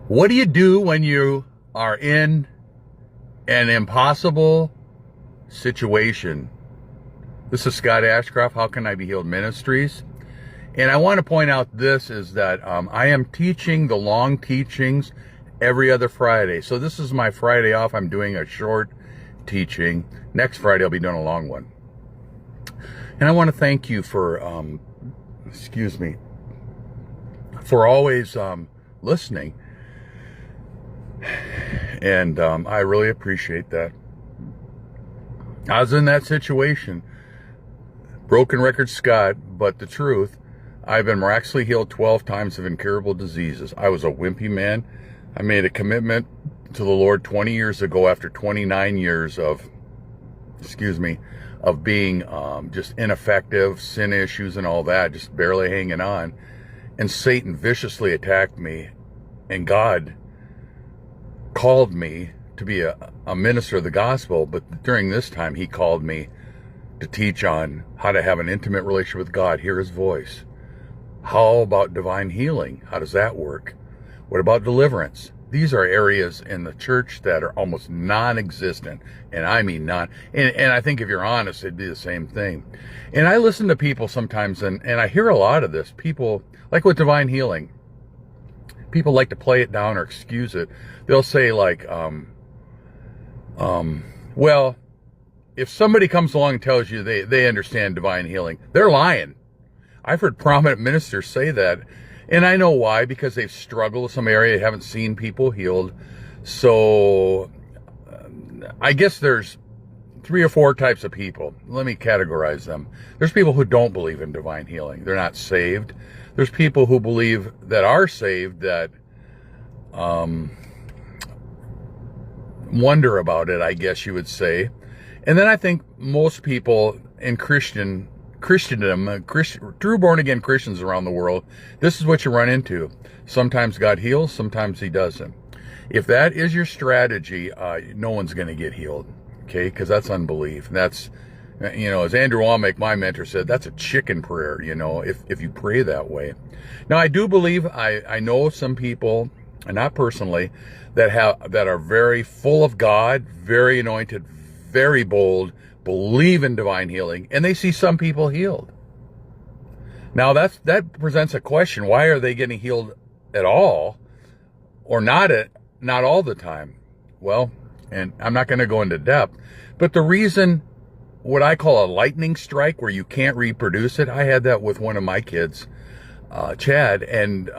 What do you do when you are in an impossible situation? This is Scott Ashcroft, How Can I Be Healed Ministries. And I want to point out this is that I am teaching the long teachings every other Friday. So this is my Friday off. I'm doing a short teaching. Next Friday, I'll be doing a long one. And I want to thank you for, for always listening. And I really appreciate that. I was in that situation, broken record Scott, but the truth, I've been miraculously healed 12 times of incurable diseases. I was a wimpy man. I made a commitment to the Lord 20 years ago after 29 years of being just ineffective, sin issues and all that, just barely hanging on. And Satan viciously attacked me, and God called me to be a minister of the gospel, but during this time he called me to teach on how to have an intimate relationship with God, hear his voice. How about divine healing? How does that work? What about deliverance? These are areas in the church that are almost non-existent, and I mean non. And I think if you're honest, it'd be the same thing. And I listen to people sometimes, and I hear a lot of this. People, like with divine healing, people like to play it down or excuse it. They'll say like, well, if somebody comes along and tells you they understand divine healing, they're lying. I've heard prominent ministers say that. And I know why, because they've struggled with some area, haven't seen people healed. So I guess there's 3 or 4 types of people. Let me categorize them. There's people who don't believe in divine healing. They're not saved. There's people who believe that are saved that wonder about it, I guess you would say. And then I think most people in Christendom, true born-again Christians around the world, this is what you run into. Sometimes God heals, sometimes he doesn't. If that is your strategy, no one's going to get healed, okay? Because that's unbelief. That's, as Andrew Wommack, my mentor, said, that's a chicken prayer, if you pray that way. Now, I do believe, I know some people, and not personally, that are very full of God, very anointed, very bold, believe in divine healing, and they see some people healed. Now that presents a question: why are they getting healed at all, or not all the time? Well, and I'm not going to go into depth, but the reason, what I call a lightning strike, where you can't reproduce it, I had that with one of my kids, Chad, and